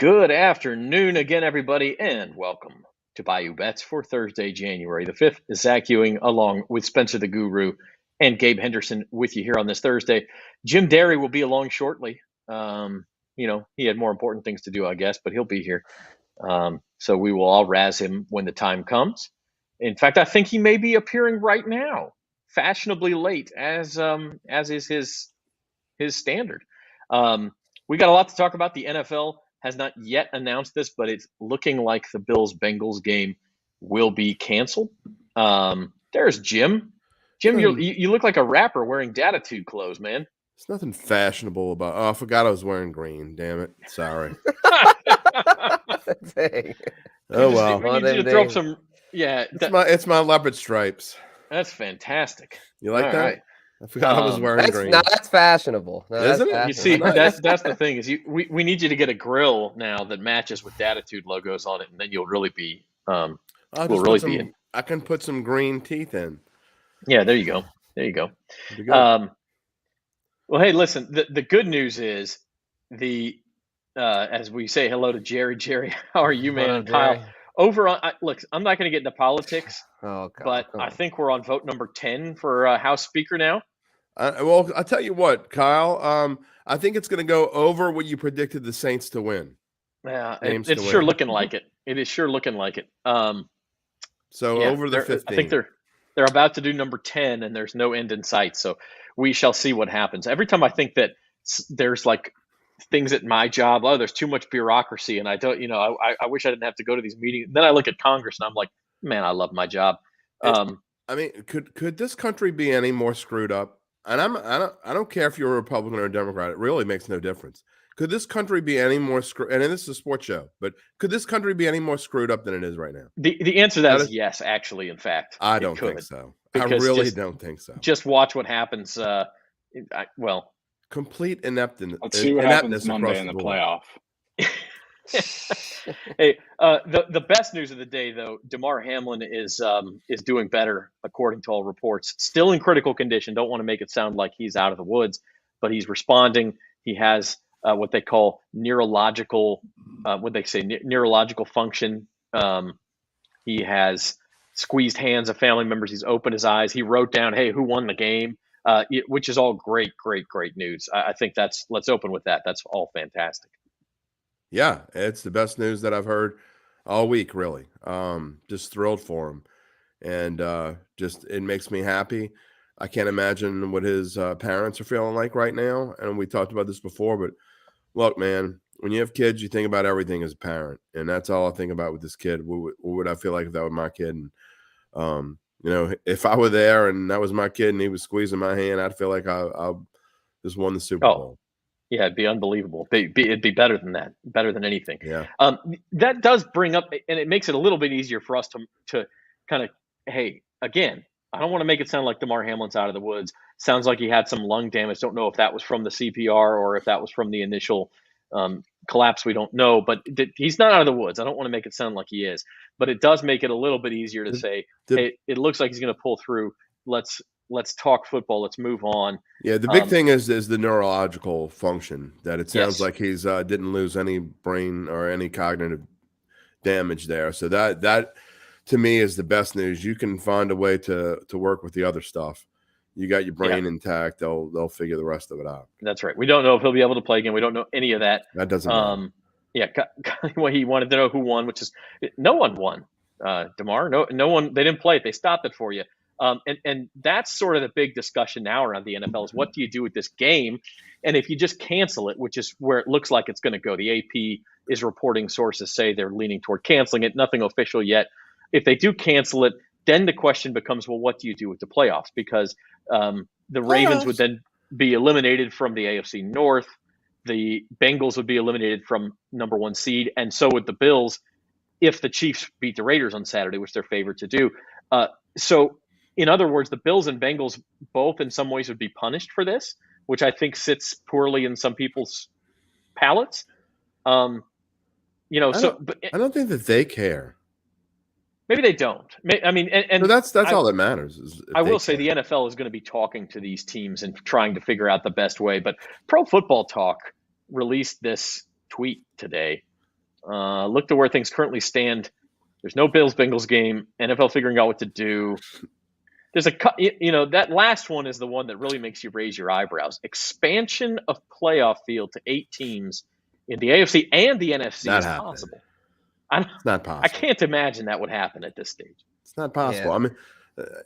Good afternoon again, everybody, and welcome to Bayou Bets for Thursday, January the 5th. Zach Ewing, along with Spencer the Guru and Gabe Henderson, with you here on this Thursday. Jim Derry will be along shortly. He had more important things to do, I guess, but he'll be here. So we will all razz him when the time comes. In fact, I think he may be appearing right now, fashionably late, as is his standard. We got a lot to talk about. The NFL has not yet announced this, but it's looking like the Bills-Bengals game will be canceled. There's Jim. Jim, you look like a rapper wearing Datitude clothes, man. There's nothing fashionable about. Oh, I forgot I was wearing green. Damn it! Sorry. Dang. Oh well. We need you to throw up some. Yeah, it's my leopard stripes. That's fantastic. You like All that? right. I forgot I was wearing green. No, that's fashionable. No, Isn't it? fashionable. You see, that's the thing is we need you to get a grill now that matches with Datitude logos on it, and then you'll really be I can put some green teeth in. Yeah, there you go. Well, hey, listen. The good news is as we say hello to Jerry. Jerry, how are you, man? Hello, And Kyle. Jerry. Over on look, I'm not going to get into politics, Oh, God, but I think we're on vote number 10 for House Speaker now. Well, I'll tell you what, Kyle. I think it's going to go over what you predicted the Saints to win. Yeah, it's sure looking like it. It is sure looking like it. Over the 15. I think they're about to do number 10, and there's no end in sight. So we shall see what happens. Every time I think that there's like things at my job, there's too much bureaucracy, and I don't, I wish I didn't have to go to these meetings. Then I look at Congress, and I'm like, man, I love my job. Could this country be any more screwed up? And I don't care if you're a Republican or a Democrat. It really makes no difference. Could this country be any more screwed? And this is a sports show, but could this country be any more screwed up than it is right now? The answer to that is yes. Actually, in fact, I don't think so. I don't think so. Just watch what happens. Complete ineptness. Let's see what happens Monday in the playoff. Hey, the best news of the day, though, Damar Hamlin is doing better, according to all reports. Still in critical condition. Don't want to make it sound like he's out of the woods, but he's responding. He has what they call neurological function. He has squeezed hands of family members. He's opened his eyes. He wrote down, hey, who won the game? Which is all great news. I think let's open with that. That's all fantastic. Yeah, it's the best news that I've heard all week, really. Just thrilled for him. And it makes me happy. I can't imagine what his parents are feeling like right now. And we talked about this before, but look, man, when you have kids, you think about everything as a parent. And that's all I think about with this kid. What would I feel like if that was my kid? And, if I were there and that was my kid and he was squeezing my hand, I'd feel like I just won the Super Bowl. Yeah, it'd be unbelievable. It'd be better than that, better than anything. Yeah. That does bring up, and it makes it a little bit easier for us to kind of, hey, again, I don't want to make it sound like Damar Hamlin's out of the woods. Sounds like he had some lung damage. Don't know if that was from the CPR or if that was from the initial collapse. We don't know, but he's not out of the woods. I don't want to make it sound like he is, but it does make it a little bit easier to say, hey, it looks like he's going to pull through. Let's talk football. Let's move on. Yeah, the big thing is the neurological function, that it sounds like he's didn't lose any brain or any cognitive damage there. So that to me is the best news. You can find a way to work with the other stuff. You got your brain intact. They'll figure the rest of it out. That's right. We don't know if he'll be able to play again. We don't know any of that. That doesn't matter. Yeah, well, he wanted to know who won, which is no one won. Damar, no one. They didn't play it. They stopped it for you. And that's sort of the big discussion now around the NFL is what do you do with this game? And if you just cancel it, which is where it looks like it's going to go, the AP is reporting, sources say they're leaning toward canceling it. Nothing official yet. If they do cancel it, then the question becomes, well, what do you do with the playoffs? Because the Ravens would then be eliminated from the AFC North. The Bengals would be eliminated from number 1 seed, and so would the Bills if the Chiefs beat the Raiders on Saturday, which they're favored to do. So, in other words, the Bills and Bengals both in some ways would be punished for this, which I think sits poorly in some people's palates. But I don't think that they care. Maybe they don't. I mean, and so that's all that matters. I will say the NFL is going to be talking to these teams and trying to figure out the best way. But Pro Football Talk released this tweet today Look to where things currently stand. There's no Bills-Bengals game. NFL figuring out what to do. There's that last one is the one that really makes you raise your eyebrows. Expansion of playoff field to 8 teams in the AFC and the NFC Not is happening. possible. It's not possible. I can't imagine that would happen at this stage. It's not possible. Yeah. I mean,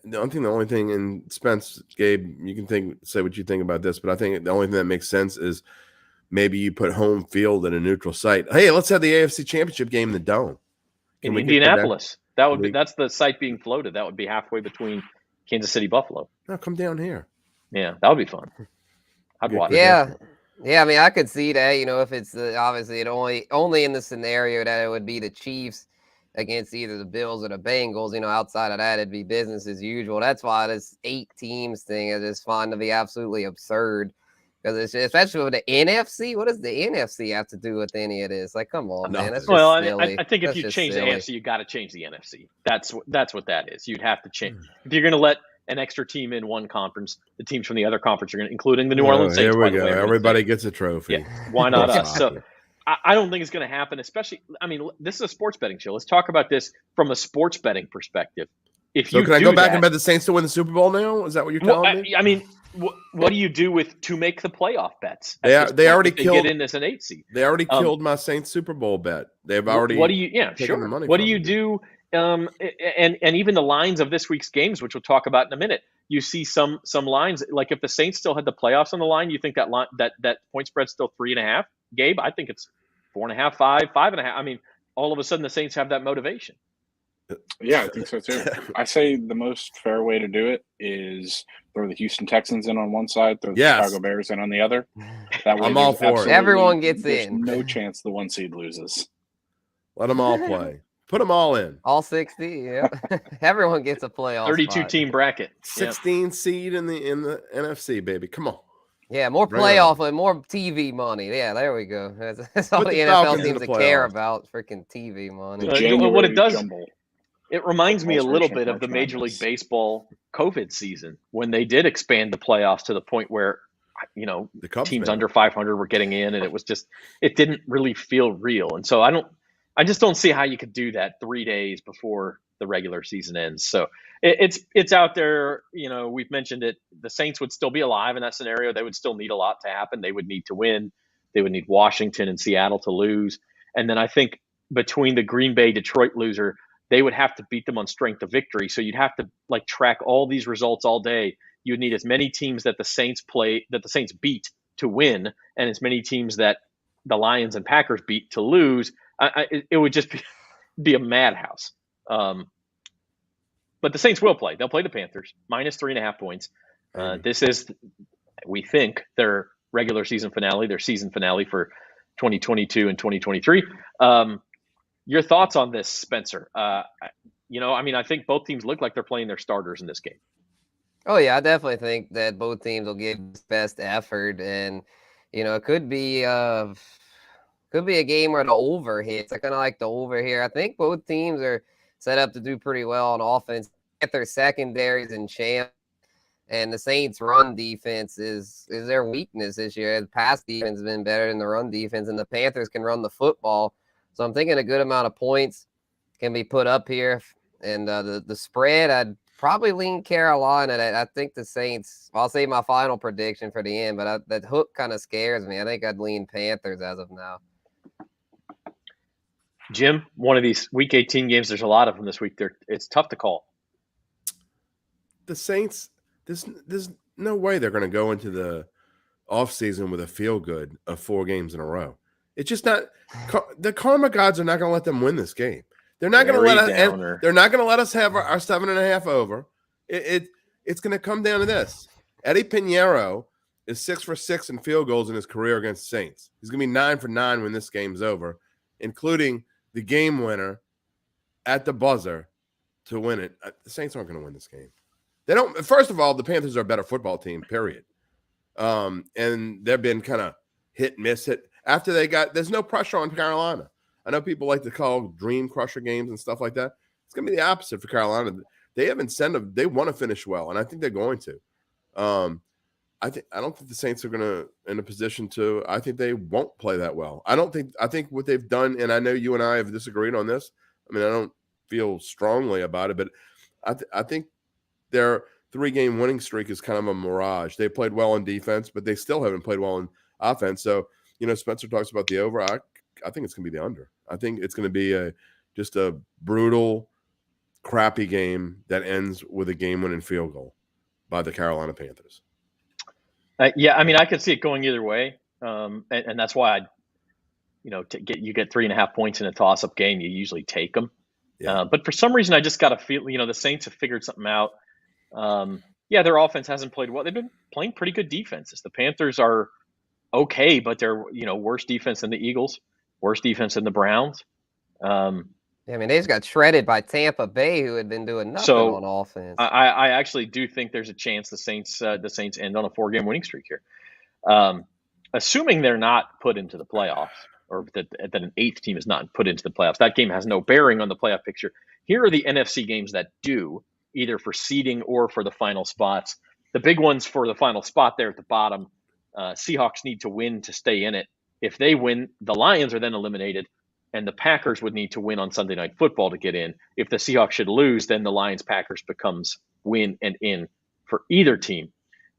the only thing, and Spence, Gabe, you can say what you think about this, but I think the only thing that makes sense is maybe you put home field at a neutral site. Hey, let's have the AFC Championship game in the Dome. In Indianapolis. That's the site being floated. That would be halfway between Kansas City, Buffalo. No, come down here. Yeah, that would be fun. I'd watch it. Yeah, I mean, I could see that, if it's obviously it only in the scenario that it would be the Chiefs against either the Bills or the Bengals. Outside of that, it'd be business as usual. That's why this 8 teams thing I just find to be absolutely absurd. Because it's especially with the NFC. What does the NFC have to do with any of this? Like, come on, man. That's just silly. I think if you change the AFC, you got to change the NFC. That's what that is. You'd have to change. If you're going to let an extra team in one conference, the teams from the other conference are going to, including the New Orleans Saints. Here we go. Everybody gets a trophy. Yeah, why not us? So I don't think it's going to happen. Especially, I mean, this is a sports betting show. Let's talk about this from a sports betting perspective. Can I go back and bet the Saints to win the Super Bowl now? Is that what you're telling me? I mean. What do you do to make the playoff bets? They already killed. Get in as an 8 seed. They already killed my Saints Super Bowl bet. They've already. What do you? Yeah, sure. What do you do? And even the lines of this week's games, which we'll talk about in a minute, you see some lines like if the Saints still had the playoffs on the line, you think that line that point spread's still 3.5. Gabe, I think it's 4.5, 5, 5.5. I mean, all of a sudden the Saints have that motivation. Yeah, I think so too. I say the most fair way to do it is throw the Houston Texans in on one side, throw the Chicago Bears in on the other. That way I'm all for it. Everyone gets in. No chance the 1 seed loses. Let them all play. Put them all in. All 60, yeah. Everyone gets a playoff 32-team bracket. 16 seed in the NFC, baby. Come on. Yeah, more playoff and more TV money. Yeah, there we go. That's all the NFL seems to care about, freaking TV money. What it does, it reminds me a little bit of the Major League Baseball COVID season when they did expand the playoffs to the point where, the teams under 500 were getting in, and it didn't really feel real. And so I just don't see how you could do that 3 days before the regular season ends. So it's out there. We've mentioned it. The Saints would still be alive in that scenario. They would still need a lot to happen. They would need to win. They would need Washington and Seattle to lose. And then I think between the Green Bay Detroit loser, they would have to beat them on strength of victory. So you'd have to track all these results all day. You'd need as many teams that the Saints beat to win, and as many teams that the Lions and Packers beat to lose. It would just be a madhouse. But the Saints will play. They'll play the Panthers, minus 3.5 points. This is, we think, their regular season finale, their season finale for 2022 and 2023. Your thoughts on this, Spencer? I think both teams look like they're playing their starters in this game. Oh, yeah, I definitely think that both teams will give best effort. And, it could be a game where the over hits. I kind of like the over here. I think both teams are set up to do pretty well on offense. Get their secondaries in champ. And the Saints' run defense is their weakness this year. The pass defense has been better than the run defense, and the Panthers can run the football. So I'm thinking a good amount of points can be put up here. And the spread, I'd probably lean Carolina. I think the Saints, I'll say my final prediction for the end, but that hook kind of scares me. I think I'd lean Panthers as of now. Jim, one of these Week 18 games, there's a lot of them this week. It's tough to call. The Saints, there's no way they're going to go into the offseason with a feel-good of 4 games in a row. It's just not – the karma gods are not going to let them win this game. They're not going to let us. They're not going to let us have our 7.5 over. It's going to come down to this. Eddie Pinheiro is 6 for 6 in field goals in his career against the Saints. He's going to be 9 for 9 when this game's over, including the game winner at the buzzer to win it. The Saints aren't going to win this game. They don't. First of all, the Panthers are a better football team. Period. And they've been kind of hit miss it after they got. There's no pressure on Carolina. I know people like to call dream crusher games and stuff like that. It's going to be the opposite for Carolina. They have incentive. They want to finish well, and I think they're going to. I don't think the Saints are going to in a position to. I think they won't play that well. I think what they've done, and I know you and I have disagreed on this. I mean, I don't feel strongly about it, but I think their 3-game winning streak is kind of a mirage. They played well on defense, but they still haven't played well in offense. So, Spencer talks about the over. I think it's going to be the under. I think it's going to be just a brutal, crappy game that ends with a game-winning field goal by the Carolina Panthers. Yeah, I mean, I could see it going either way, and that's why you get 3.5 points in a toss-up game, you usually take them. Yeah. But for some reason, I just got to feel, the Saints have figured something out. Their offense hasn't played well. They've been playing pretty good defenses. The Panthers are okay, but they're worse defense than the Eagles, worse defense than the Browns. I mean, they just got shredded by Tampa Bay, who had been doing nothing on offense. I actually do think there's a chance the Saints end on a 4-game winning streak here, assuming they're not put into the playoffs, or that an 8th team is not put into the playoffs. That game has no bearing on the playoff picture. Here are the NFC games that do, either for seeding or for the final spots. The big ones for the final spot there at the bottom, Seahawks need to win to stay in it. If they win, the Lions are then eliminated, and the Packers would need to win on Sunday Night Football to get in. If the Seahawks should lose, then the Lions-Packers becomes win and in for either team.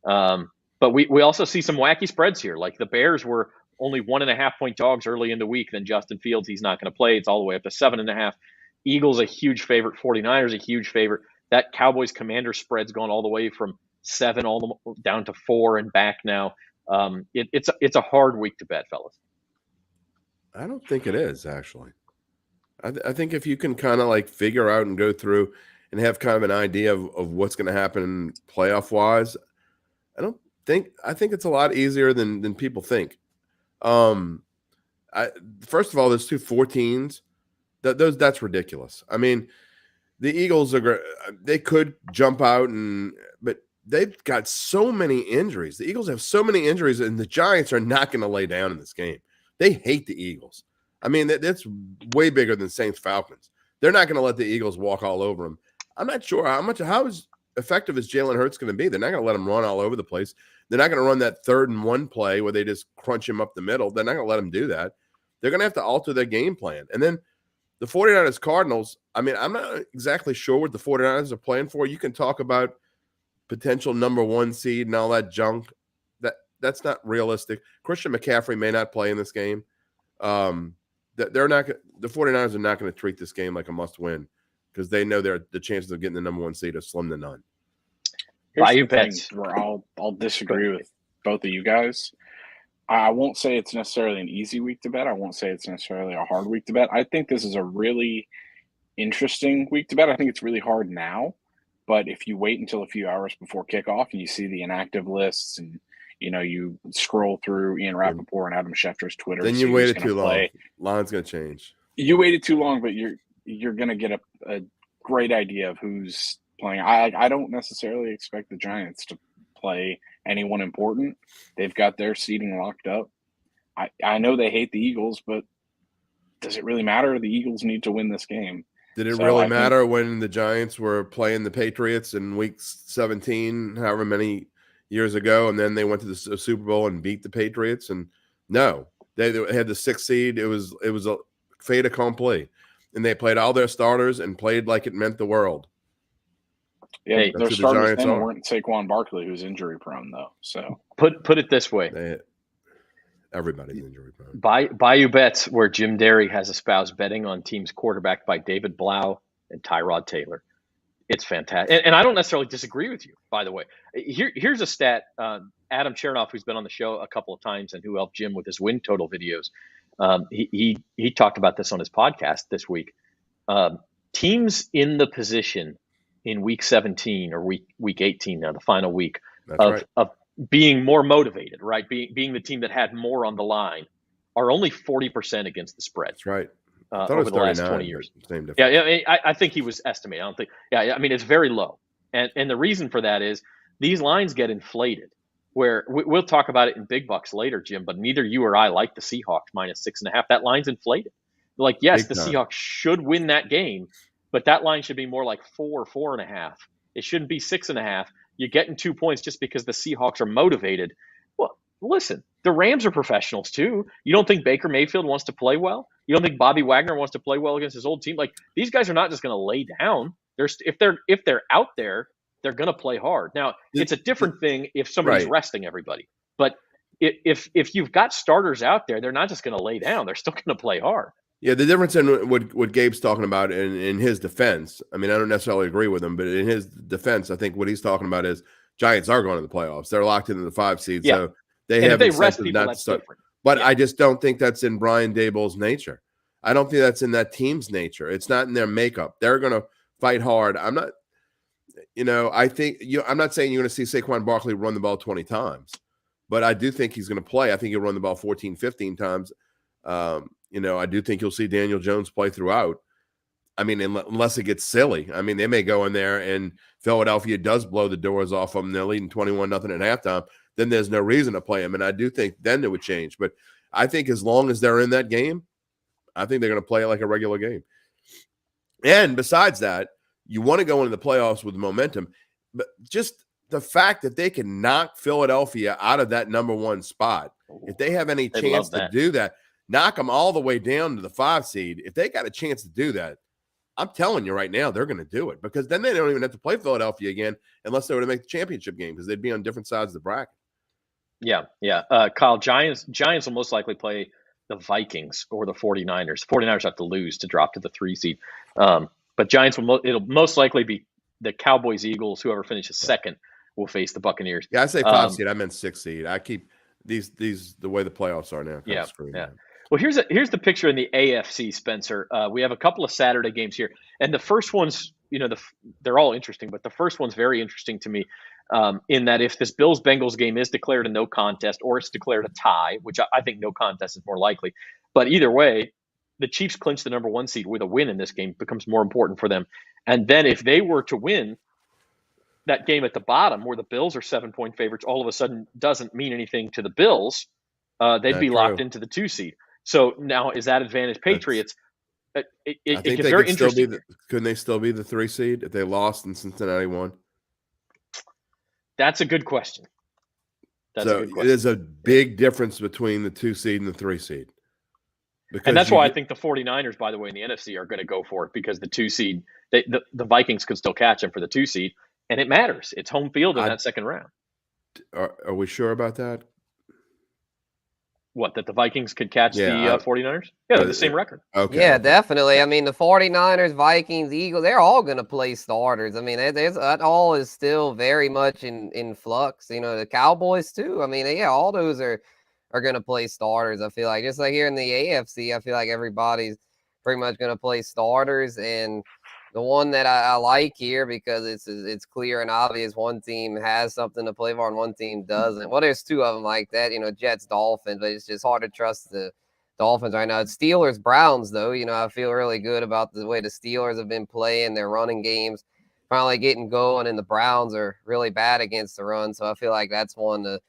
But we also see some wacky spreads here. Like the Bears were only 1.5-point dogs early in the week. Then Justin Fields, he's not going to play. It's all the way up to 7.5. Eagles a huge favorite. 49ers a huge favorite. That Cowboys-Commanders spread's gone all the way from 7 all the down to 4 and back now. It's a hard week to bet, fellas. I don't think it is, actually. I think if you can kind of like figure out and go through and have kind of an idea of what's going to happen playoff wise, I think it's a lot easier than people think. First of all, there's 2 14s. That's ridiculous. I mean, the Eagles they could jump out but they've got so many injuries. The Eagles have so many injuries, and the Giants are not going to lay down in this game. They hate the Eagles. I mean, that's way bigger than Saints Falcons. They're not going to let the Eagles walk all over them. I'm not sure how effective is Jalen Hurts going to be. They're not going to let him run all over the place. They're not going to run that 3rd and 1 play where they just crunch him up the middle. They're not going to let him do that. They're going to have to alter their game plan. And then the 49ers Cardinals, I mean, I'm not exactly sure what the 49ers are playing for. You can talk about potential number 1 seed and all that junk. That's not realistic. Christian McCaffrey may not play in this game. The 49ers are not going to treat this game like a must win because they know the chances of getting the number 1 seed are slim to none. Bayou Bets, where I'll disagree with both of you guys. I won't say it's necessarily an easy week to bet. I won't say it's necessarily a hard week to bet. I think this is a really interesting week to bet. I think it's really hard now, but if you wait until a few hours before kickoff and you see the inactive lists and you scroll through Ian Rappaport and Adam Schefter's Twitter. Then you waited too long. Line's going to change. You waited too long, but you're going to get a great idea of who's playing. I don't necessarily expect the Giants to play anyone important. They've got their seeding locked up. I know they hate the Eagles, but does it really matter? The Eagles need to win this game. Did it really matter when the Giants were playing the Patriots in week 17, however many years ago, and then they went to the Super Bowl and beat the Patriots? And no, they had the 6th seed. It was a fait accompli, and they played all their starters and played like it meant the world. Yeah, their starters then weren't Saquon Barkley, who's injury prone though. So put it this way: everybody's injury prone. Bayou Bets, where Jim Derry has espoused betting on teams quarterbacked by David Blau and Tyrod Taylor. It's fantastic. And I don't necessarily disagree with you, by the way. Here's a stat. Adam Chernoff, who's been on the show a couple of times and who helped Jim with his win total videos, he talked about this on his podcast this week. Teams in the position in week 17 or week 18 now, the final week, of being more motivated, right? Being the team that had more on the line are only 40% against the spread. That's right. Over the last 20 years. I think he was estimating. I don't think. I mean, it's very low. And the reason for that is these lines get inflated. Where we'll talk about it in big bucks later, Jim, but neither you or I like the Seahawks -6.5. That line's inflated. Like, yes, the Seahawks should win that game, but that line should be more like 4 or 4.5. It shouldn't be 6.5. you're getting 2 points just because the Seahawks are motivated. Well, listen, the Rams are professionals too. You don't think Baker Mayfield wants to play well? You don't think Bobby Wagner wants to play well against his old team? Like, these guys are not just going to lay down. If they're out there, they're going to play hard. Now, it's a different thing if somebody's resting everybody. But if you've got starters out there, they're not just going to lay down. They're still going to play hard. Yeah, the difference in what Gabe's talking about in his defense, I mean, I don't necessarily agree with him, but in his defense, I think what he's talking about is Giants are going to the playoffs. They're locked into the 5 seed, so they have incentive not to start. Different. But I just don't think that's in Brian Daboll's nature. I don't think that's in that team's nature. It's not in their makeup. They're going to fight hard. I'm not, I think I'm not saying you're going to see Saquon Barkley run the ball 20 times, but I do think he's going to play. I think he'll run the ball 14, 15 times. I do think you'll see Daniel Jones play throughout. I mean, unless it gets silly. I mean, they may go in there and Philadelphia does blow the doors off them. They're leading 21-0 at halftime. Then there's no reason to play them. And I do think then it would change. But I think as long as they're in that game, I think they're going to play it like a regular game. And besides that, you want to go into the playoffs with momentum. But just the fact that they can knock Philadelphia out of that number 1 spot, if they have any chance to do that, knock them all the way down to the 5 seed. If they got a chance to do that, I'm telling you right now, they're going to do it, because then they don't even have to play Philadelphia again unless they were to make the championship game, because they'd be on different sides of the bracket. Yeah. Kyle, Giants will most likely play the Vikings or the 49ers. 49ers have to lose to drop to the 3 seed. But Giants it'll most likely be the Cowboys, Eagles, whoever finishes second will face the Buccaneers. Yeah, I say 5 seed. I meant 6 seed. I keep these the way the playoffs are now. Yeah. Well, here's the picture in the AFC, Spencer. We have a couple of Saturday games here, and the first one's, they're all interesting, but the first one's very interesting to me, in that if this Bills-Bengals game is declared a no contest or it's declared a tie, which I think no contest is more likely, but either way, the Chiefs clinch the number 1 seed with a win in this game becomes more important for them. And then if they were to win that game at the bottom, where the Bills are 7-point favorites, all of a sudden doesn't mean anything to the Bills. They'd be locked into the 2 seed. So now, is that advantage Patriots? It gets very interesting. Couldn't they still be the 3 seed if they lost and Cincinnati won? That's a good question. There's a big difference between the 2 seed and the 3 seed. And that's why I think the 49ers, by the way, in the NFC are going to go for it, because the 2 seed, the Vikings could still catch them for the 2 seed, and it matters. It's home field in that second round. Are we sure about that? What, that the Vikings could catch the 49ers? Yeah, they're the same record. Okay. Yeah, definitely. I mean, the 49ers, Vikings, Eagles, they're all going to play starters. I mean, that all is still very much in flux. The Cowboys too. I mean, all those are going to play starters, I feel like. Just like here in the AFC, I feel like everybody's pretty much going to play starters. And the one that I like here, because it's clear and obvious, one team has something to play for and one team doesn't. Well, there's 2 of them like that, Jets, Dolphins, but it's just hard to trust the Dolphins right now. It's Steelers, Browns, though. I feel really good about the way the Steelers have been playing. Their running games finally getting going, and the Browns are really bad against the run. So I feel like that's one to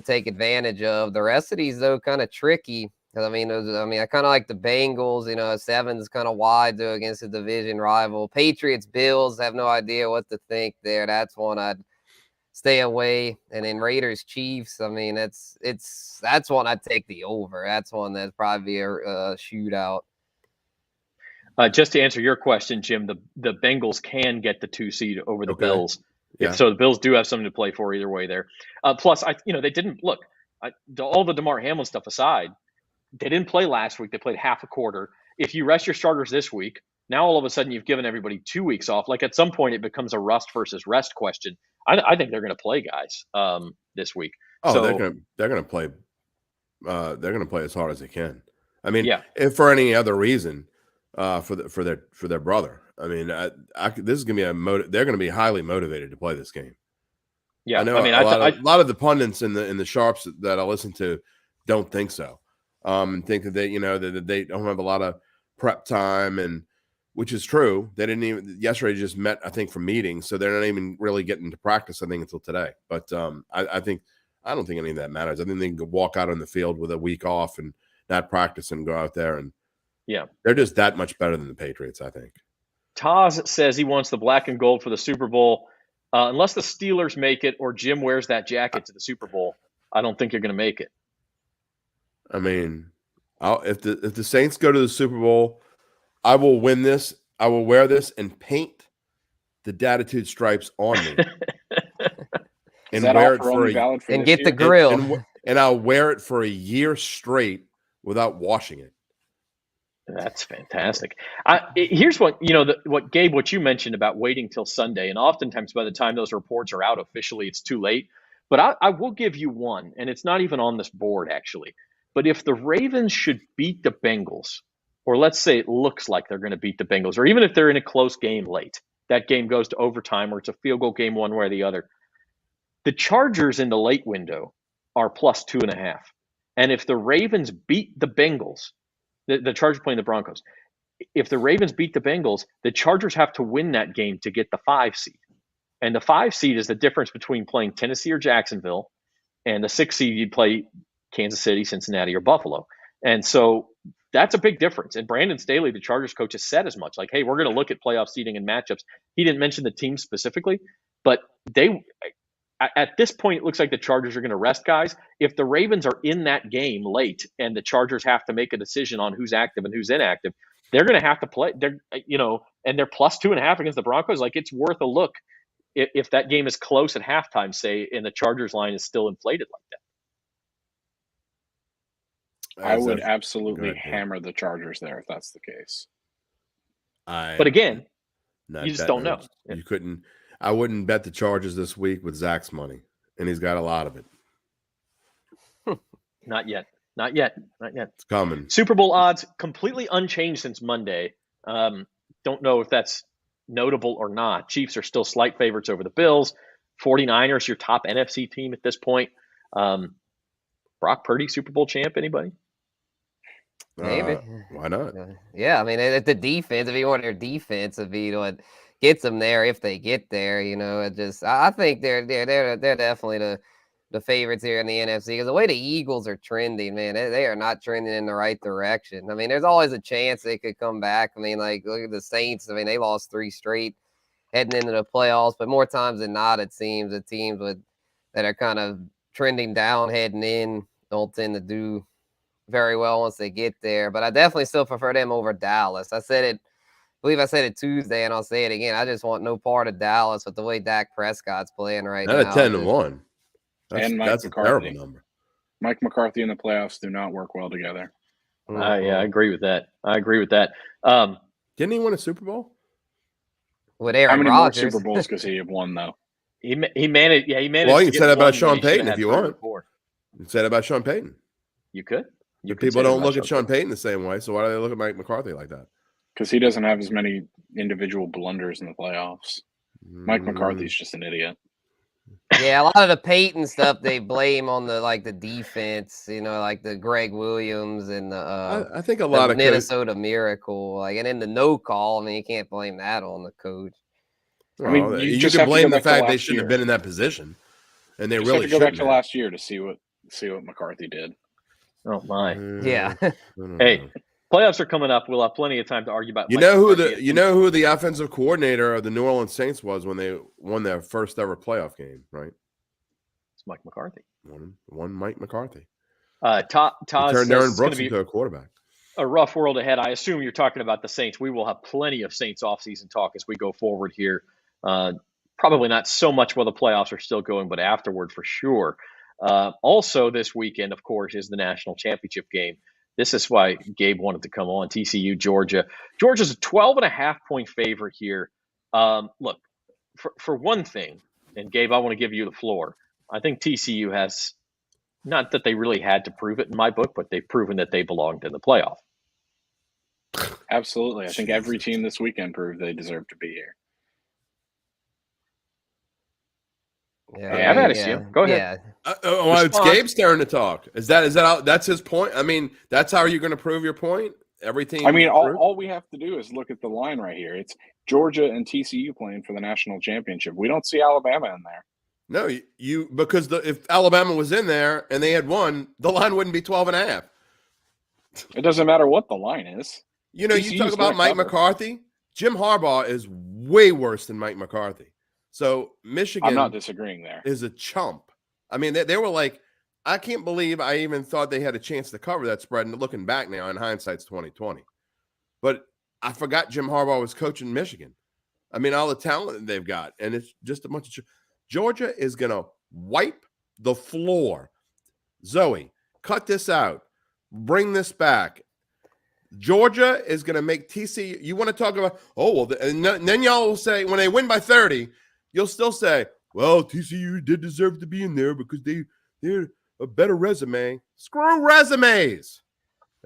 take advantage of. The rest of these, though, kind of tricky. Because I kind of like the Bengals. 7's kind of wide though against a division rival. Patriots, Bills, have no idea what to think there. That's one I'd stay away. And then Raiders, Chiefs. I mean, that's one I'd take the over. That's one that'd probably be a shootout. Just to answer your question, Jim, the Bengals can get the 2 seed over the Bills. Yeah. So the Bills do have something to play for either way there. Plus, they didn't look. All the Damar Hamlin stuff aside, they didn't play last week. They played half a quarter. If you rest your starters this week, now all of a sudden you've given everybody 2 weeks off. Like, at some point it becomes a rust versus rest question. I think they're going to play guys this week. Oh, so, they're going to play. They're going to play as hard as they can. I mean, if for any other reason, for their brother. I mean, this is going to be they're going to be highly motivated to play this game. Yeah, I know. A lot of the pundits in the sharps that I listen to don't think so. And think that that they don't have a lot of prep time, and which is true. They didn't even yesterday just met, I think, for meetings, so they're not even really getting to practice, I think, until today. But I don't think any of that matters. I think they can walk out on the field with a week off and not practice and go out there, and they're just that much better than the Patriots, I think. Taz says he wants the black and gold for the Super Bowl. Unless the Steelers make it or Jim wears that jacket to the Super Bowl, I don't think you're going to make it. I mean, if the Saints go to the Super Bowl, I will win this. I will wear this and paint the Datitude stripes on me. Is And that wear it offer for only a, valid for And this get the year? grill. and I'll wear it for a year straight without washing it. That's fantastic. Here's what what Gabe, what you mentioned about waiting till Sunday, and oftentimes by the time those reports are out officially, it's too late. But I will give you one, and it's not even on this board actually. But if the Ravens should beat the Bengals, or let's say it looks like they're going to beat the Bengals, or even if they're in a close game late, that game goes to overtime, or it's a field goal game one way or the other. The Chargers in the late window are plus 2.5, and if the Ravens beat the Bengals. The Chargers playing the Broncos. If the Ravens beat the Bengals, the Chargers have to win that game to get the 5 seed. And the 5 seed is the difference between playing Tennessee or Jacksonville, and the 6 seed you'd play Kansas City, Cincinnati, or Buffalo. And so that's a big difference. And Brandon Staley, the Chargers coach, has said as much. Like, hey, we're going to look at playoff seeding and matchups. He didn't mention the team specifically, but at this point, it looks like the Chargers are going to rest guys. If the Ravens are in that game late and the Chargers have to make a decision on who's active and who's inactive, they're going to have to play. And they're plus 2.5 against the Broncos. Like, it's worth a look if that game is close at halftime, say, and the Chargers line is still inflated like that. I would absolutely hammer the Chargers there if that's the case. But again, you just don't know. You couldn't. I wouldn't bet the Chargers this week with Zach's money, and he's got a lot of it. Not yet. It's coming. Super Bowl odds completely unchanged since Monday. Don't know if that's notable or not. Chiefs are still slight favorites over the Bills. 49ers, your top NFC team at this point. Brock Purdy, Super Bowl champ, anybody? Maybe. Why not? Yeah, I mean, at the defense, if you want their defense to be what gets them there, if they get there, I think they're definitely the favorites here in the NFC, because the way the Eagles are trending, man, they are not trending in the right direction. I mean, there's always a chance they could come back. I mean, like, look at the Saints. I mean, they lost 3 straight heading into the playoffs, but more times than not, it seems the teams that are kind of trending down heading in don't tend to do very well once they get there. But I definitely still prefer them over Dallas. I believe I said it Tuesday, and I'll say it again. I just want no part of Dallas with the way Dak Prescott's playing right now. Not a 10-1. That's a terrible number. Mike McCarthy and the playoffs do not work well together. Yeah, I agree with that. Didn't he win a Super Bowl? With Aaron How many Rodgers. more Super Bowls could he have won, though? He managed. Yeah, he managed. Well, you can say that about Sean Payton Payton if you want. You can say that about Sean Payton. You could. People don't look at Sean Payton the same way, so why do they look at Mike McCarthy like that? Because he doesn't have as many individual blunders in the playoffs. Mike McCarthy's just an idiot. Yeah, a lot of the Peyton stuff they blame on the defense, like the Greg Williams and the I think a lot of Minnesota Miracle, and then the no call. I mean, you can't blame that on the coach. I mean, you can blame the fact they shouldn't have been in that position, and they really should go back to last year to see what McCarthy did. Oh my! Yeah. Hey, playoffs are coming up. We'll have plenty of time to argue about. You know who the offensive coordinator of the New Orleans Saints was when they won their first ever playoff game, right? It's Mike McCarthy. One Mike McCarthy. Todd turned Aaron Brooks into a quarterback. A rough world ahead. I assume you're talking about the Saints. We will have plenty of Saints offseason talk as we go forward here. Probably not so much while the playoffs are still going, but afterward for sure. Also this weekend, of course, is the national championship game. This is why Gabe wanted to come on. TCU, Georgia. Georgia's a 12.5-point favorite here. Look, for one thing, and Gabe, I want to give you the floor. I think TCU has, not that they really had to prove it in my book, but they've proven that they belonged in the playoff. Absolutely. I think every team this weekend proved they deserve to be here. Yeah, I've had it. Go ahead. It's Gabe's turn to talk. Is that that's his point? I mean, that's how you're going to prove your point? Everything. I mean, all we have to do is look at the line right here. It's Georgia and TCU playing for the national championship. We don't see Alabama in there. No, because if Alabama was in there and they had won, the line wouldn't be 12.5. It doesn't matter what the line is. You talk about Mike McCarthy. Jim Harbaugh is way worse than Mike McCarthy. So Michigan, I'm not disagreeing there, is a chump. I mean, they were like, I can't believe I even thought they had a chance to cover that spread. And looking back now, in hindsight's 2020. But I forgot Jim Harbaugh was coaching Michigan. I mean, all the talent they've got, and it's just a bunch of Georgia is going to wipe the floor. Zoe, cut this out. Bring this back. Georgia is going to make TCU. You want to talk about, and then y'all will say, when they win by 30, you'll still say, well, TCU did deserve to be in there because they're a better resume. Screw resumes.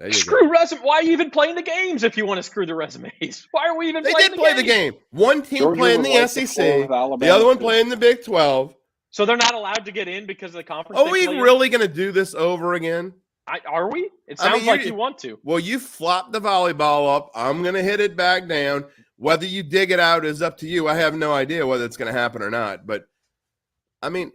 Screw resume. Why are you even playing the games if you want to screw the resumes? Why are we even playing the They did play the game. One team Georgia playing the like SEC, the other one playing the Big 12. So they're not allowed to get in because of the conference. Are we really going to do this over again? Are we? It sounds like you want to. Well, you flop the volleyball up. I'm going to hit it back down. Whether you dig it out is up to you. I have no idea whether it's going to happen or not. But, I mean,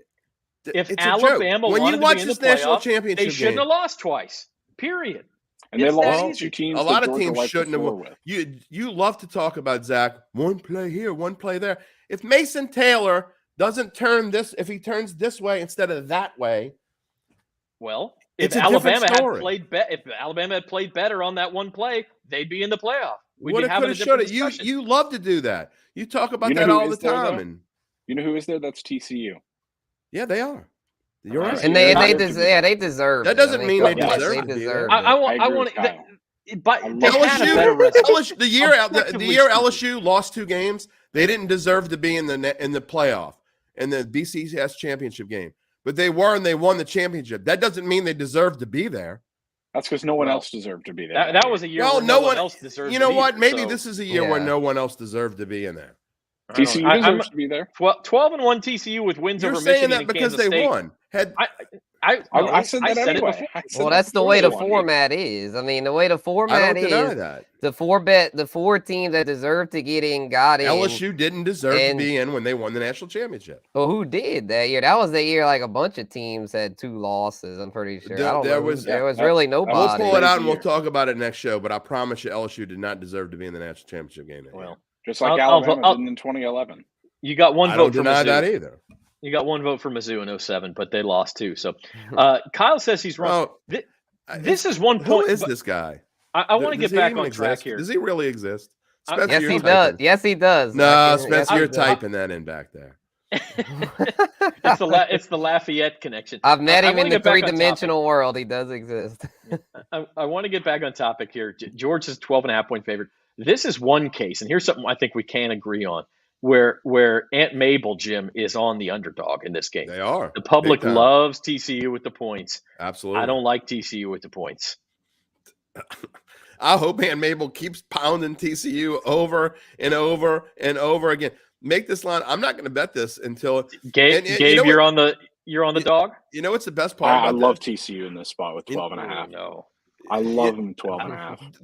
if it's Alabama when you watch this national championship they shouldn't have lost twice, period. And they lost two teams. A lot of teams shouldn't have. You love to talk about, Zach, one play here, one play there. If Mason Taylor doesn't turn this, if he turns this way instead of that way, well, it's if a Alabama different story. if Alabama had played better on that one play, they'd be in the playoff. We'd Would be have, having a could have, different should have. discussion. You love to do that. You talk about You know that who all the is there, time. though? And You know who is there? That's TCU. yeah, they are. You're right. And They they deserve. That doesn't mean they Yes, deserve They to be deserve. there. it. I want Kyle. but they had a better LSU, resume. the year Objectively LSU lost 2 games, they didn't deserve to be in the playoff in the BCS championship game, but they were, and they won the championship. That doesn't mean they deserve to be there. That's because no one else deserved to be there. That was a year where no one else deserved. You know to be what? there, Maybe so. this is a year where no one else deserved to be in there. TCU deserves to be there. 12-1 TCU with wins You're over saying Michigan that and because Kansas they State. won. I said that it anyway. before. Well, that's the way the format is. I mean, the way the I format don't deny is, that. the 4 teams that deserve to get in got in. LSU didn't deserve to be in when they won the national championship. Well, who did that year? That was the year like a bunch of teams had 2 losses. I'm pretty sure. There was really nobody. We'll pull it out and we'll talk about it next show. But I promise you, LSU did not deserve to be in the national championship game. Just like Alabama did in 2011. You got one vote for Mizzou. I don't deny that either. You got one vote for Mizzou in 07, but they lost too. So Kyle says he's wrong. Well, this is one point. Who is this guy? I want to get back on track here. Does he really exist? Yes, he does. Yes, he does. No, Spencer, you're typing that in back there. It's the Lafayette connection. I've met him in the 3-dimensional world. He does exist. I want to get back on topic here. George is 12.5-point favorite. This is one case, and here's something I think we can agree on, where Aunt Mabel, Jim, is on the underdog in this game. They are. The public loves TCU with the points. Absolutely. I don't like TCU with the points. I hope Aunt Mabel keeps pounding TCU over and over and over again. Make this line. I'm not going to bet this until Gabe, you're on the dog. You know what's the best part? I love TCU in this spot with 12.5. No, I love them 12.5.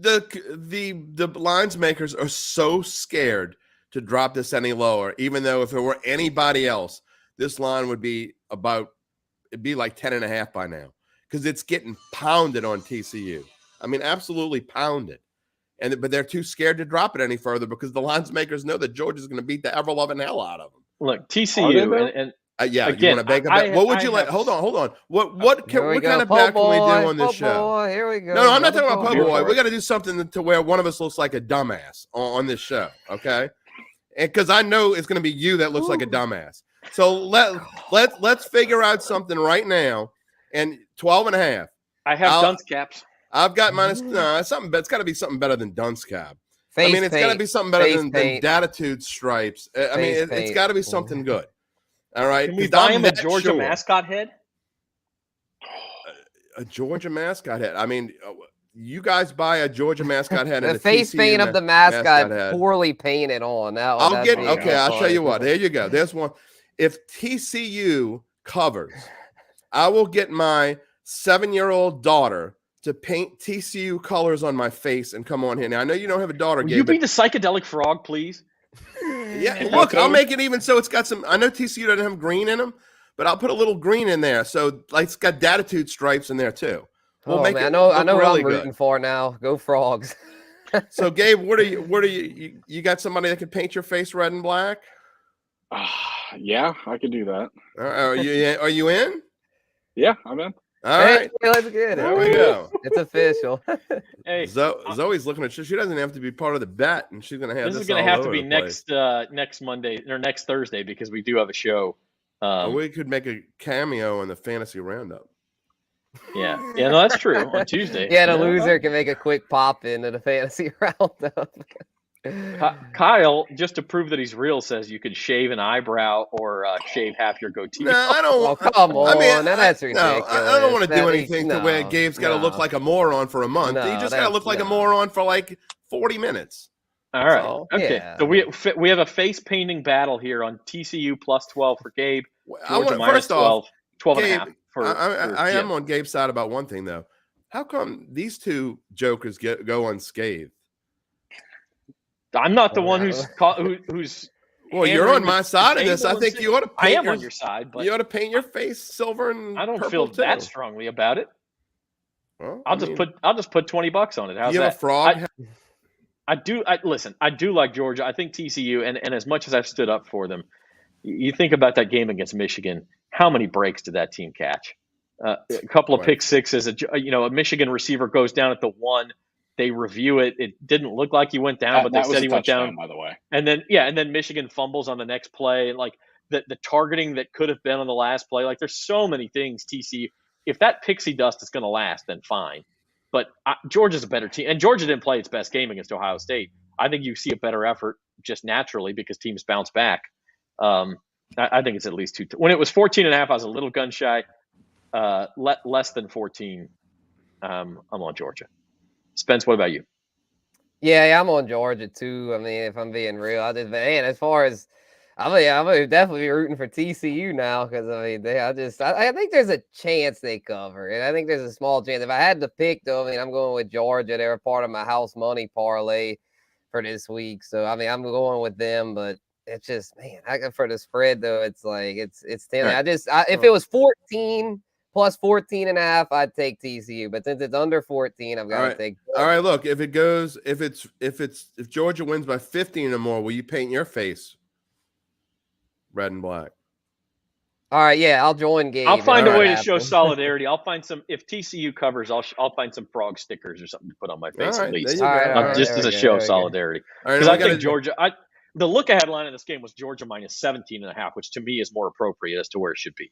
The lines makers are so scared to drop this any lower, even though if it were anybody else, this line would be it'd be like 10.5 by now, because it's getting pounded on TCU. I mean, absolutely pounded. But they're too scared to drop it any further because the lines makers know that Georgia's going to beat the ever-loving hell out of them. Look, TCU and yeah, again, you want to bake a bet? What would you like? Hold on. What kind of bet can we do on this show? Here we go. No, I'm not talking about po' boy. We got to do something to where one of us looks like a dumbass on this show, okay? And because I know it's going to be you that looks like a dumbass. So let's figure out something right now. And 12.5. I have dunce caps. I've got minus something. It's got to be something better than dunce cap. It's got to be something better than Datitude stripes. I mean, it's got to be something good. All right. Can we buy him a Georgia mascot head? A Georgia mascot head. I mean, you guys buy a Georgia mascot head. The face paint of the mascot poorly painted on. I'll show you what. There you go. There's one. If TCU covers, I will get my 7-year-old daughter to paint TCU colors on my face and come on here. Now, I know you don't have a daughter, Gabe. Will you be the psychedelic frog, please? Yeah, look, I'll make it even so it's got some. I know TCU doesn't have green in them, but I'll put a little green in there. So, like, it's got Datitude stripes in there, too. We'll make it. I know really what I'm rooting for now. Go Frogs. So, Gabe, what are you? You got somebody that can paint your face red and black? No, I got somebody that can paint your face red and black. I'll get. Okay, I'll tell you what. There's one. If TCU covers, I will get my 7-year-old daughter to paint TCU colors on my face and come on here. Now, I know you don't have a daughter, Gabe. Oh man, I know what I'm rooting for now. Go Frogs. So, Gabe, what are you? You got somebody that can paint your face red and black? Yeah, I could do that. Are you in? Yeah, I'm in. All Hey, right. let's get it. There we go. It's official. Hey, Zoe's looking at she doesn't have to be part of the bet, and she's gonna have this this is going to all have to over be the place. next Monday or next Thursday because we do have a show. We could make a cameo in the fantasy roundup. Yeah, no, that's true. On Tuesday, Yeah, the loser can make a quick pop into the fantasy roundup. Kyle, just to prove that he's real, says you could shave an eyebrow or shave half your goatee. No, I don't. Oh, come on. I mean, That's ridiculous. No, I don't want to do anything to where No, Gabe's got to look like a moron for a month. No, He just got to look like a moron for like 40 minutes. All right. So, okay. yeah. So we have a face painting battle here on TCU plus 12 for Gabe. Georgia minus 12, 12 Gabe, and a half for I Jim. am on Gabe's side about one thing though. How come these two jokers go unscathed? I'm not the one who's Well, you're on my side of this. I think you ought to paint I am on your side, but you ought to paint your face silver and I don't purple feel too. that strongly about it. Well, I'll just put $20 on it. How's you that? have a frog? I do like Georgia. I think TCU, and as much as I've stood up for them, you think about that game against Michigan. How many breaks did that team catch? A couple of pick sixes. A Michigan receiver goes down at the 1. They review it. It didn't look like he went down, but they said he went down. By the way, and then Michigan fumbles on the next play, and like the targeting that could have been on the last play. Like there's so many things. TCU, if that pixie dust is going to last, then fine. But Georgia's a better team, and Georgia didn't play its best game against Ohio State. I think you see a better effort just naturally because teams bounce back. I think it's at least 2. When it was 14 and a half, I was a little gun shy. Less than 14, I'm on Georgia. Spence, what about you? Yeah, I'm on Georgia too. I mean, if I'm being real, as far as I'm gonna definitely be rooting for TCU now because I think there's a chance they cover, and I think there's a small chance. If I had to pick though, I mean, I'm going with Georgia. They were part of my house money parlay for this week, so I mean, I'm going with them. But it's just, man, for the spread though, it's like it's 10. Right. If it was 14 plus 14 and a half, I'd take TCU. But since it's under 14, I've got to take. All right, look, if Georgia wins by 15 or more, will you paint your face red and black? All right, yeah, I'll join Gabe. I'll find a way to show solidarity. I'll find some. If TCU covers, I'll find some frog stickers or something to put on my face at least, just as a show of solidarity. Because I think Georgia. The look-ahead line in this game was Georgia minus 17.5, which to me is more appropriate as to where it should be.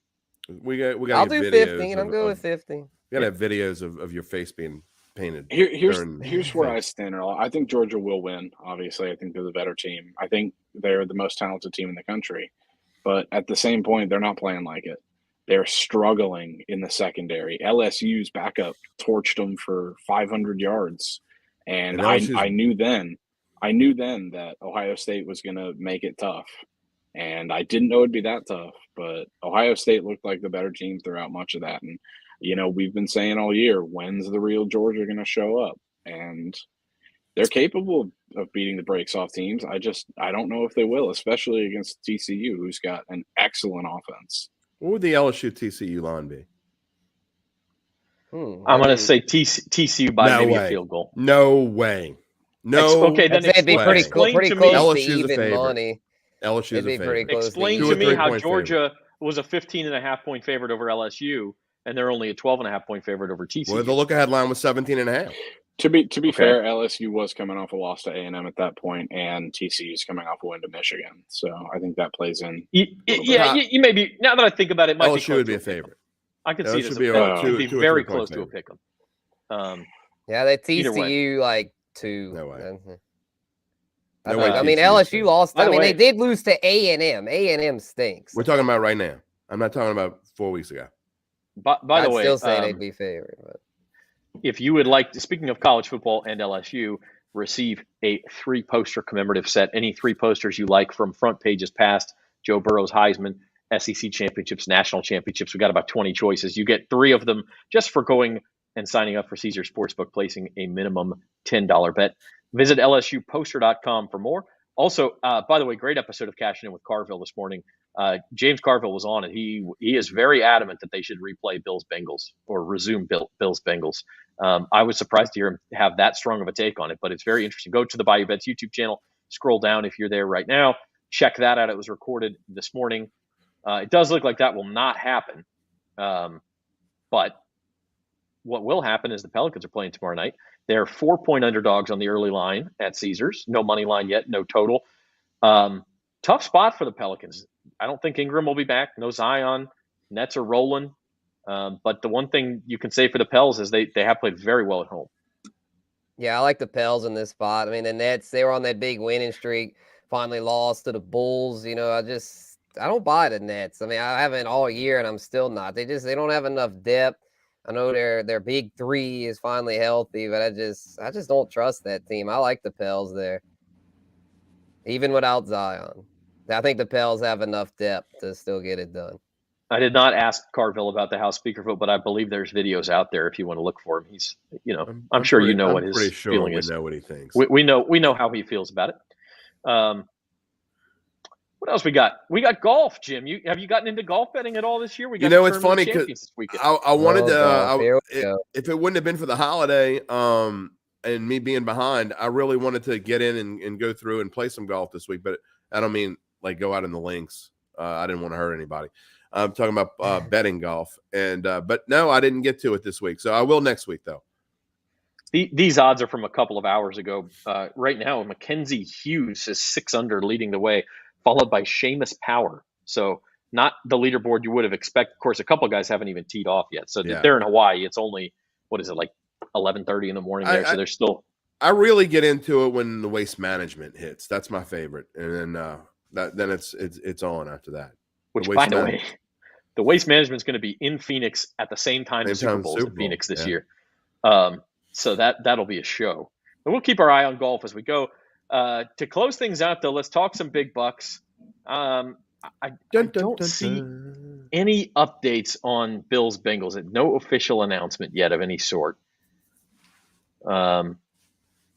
We got. I'll do 15. I'm good with 15. We gotta have videos of your face being painted. Here's where I stand. I think Georgia will win. Obviously, I think they're the better team. I think they're the most talented team in the country. But at the same point, they're not playing like it. They're struggling in the secondary. LSU's backup torched them for 500 yards, and I knew then that Ohio State was going to make it tough. And I didn't know it'd be that tough, but Ohio State looked like the better team throughout much of that. And, we've been saying all year, when's the real Georgia going to show up? And they're capable of beating the brakes off teams. I don't know if they will, especially against TCU, who's got an excellent offense. What would the LSU TCU line be? I'm going to say TCU by maybe a field goal. No way. No. Okay, then it'd be pretty close LSU's to even a favorite. money. LSU's a favorite. Explain to me how Georgia was a 15.5 point favorite over LSU, and they're only a 12.5 point favorite over TCU. Well, the look-ahead line was 17.5. To be fair, LSU was coming off a loss to A&M at that point, and TCU is coming off a win to Michigan. So I think that plays in. You may be. Now that I think about it, might LSU would be a favorite. I can see it as be very close to a pick 'em. Yeah, they TCU like 2. No way. I mean, LSU lost. They did lose to A&M. A&M stinks. We're talking about right now. I'm not talking about 4 weeks ago. By the way, still say they'd be favored. But if you would like to, speaking of college football and LSU, receive a 3-poster commemorative set. Any 3 posters you like from front pages past, Joe Burrow's Heisman, SEC championships, national championships. We got about 20 choices. You get 3 of them just for going and signing up for Caesars Sportsbook, placing a minimum $10 bet. Visit LSUposter.com for more. Also, by the way, great episode of Cashing In with Carville this morning. James Carville was on, and he is very adamant that they should replay Bills-Bengals or resume Bills-Bengals. I was surprised to hear him have that strong of a take on it, but it's very interesting. Go to the Bayou Bets YouTube channel, scroll down if you're there right now. check that out. It was recorded this morning. It does look like that will not happen. But what will happen is the Pelicans are playing tomorrow night. They're 4-point underdogs on the early line at Caesars. No money line yet, no total. Tough spot for the Pelicans. I don't think Ingram will be back. No Zion. Nets are rolling. But the one thing you can say for the Pels is they have played very well at home. Yeah, I like the Pels in this spot. I mean, the Nets, they were on that big winning streak, finally lost to the Bulls. You know, I don't buy the Nets. I mean, I haven't all year, and I'm still not. They don't have enough depth. I know their big three is finally healthy, but I just don't trust that team. I like the Pels there, even without Zion. I think the Pels have enough depth to still get it done. I did not ask Carville about the House speaker vote, but I believe there's videos out there if you want to look for him. He's, I'm sure you know what his feeling is. We know what he thinks. We know how he feels about it. What else we got? We got golf, Jim. Have you gotten into golf betting at all this year? We got it's funny because I wanted to. If it wouldn't have been for the holiday, and me being behind, I really wanted to get in and go through and play some golf this week. But I don't mean like go out in the links. I didn't want to hurt anybody. I'm talking about betting golf, and but no, I didn't get to it this week. So I will next week, though. These odds are from a couple of hours ago. Right now, Mackenzie Hughes is 6 under, leading the way, followed by Seamus Power. So not the leaderboard you would have expected. Of course, a couple of guys haven't even teed off yet. So they're in Hawaii. It's only, like 11:30 in the morning there. So they're still. I really get into it when the waste management hits. That's my favorite, and then it's on after that. Which, by the way, the Waste Management is going to be in Phoenix at the same time as Super Bowl in Phoenix this year. So that'll be a show. But we'll keep our eye on golf as we go. To close things out, though, let's talk some big bucks. I don't see any updates on Bills-Bengals. No official announcement yet of any sort.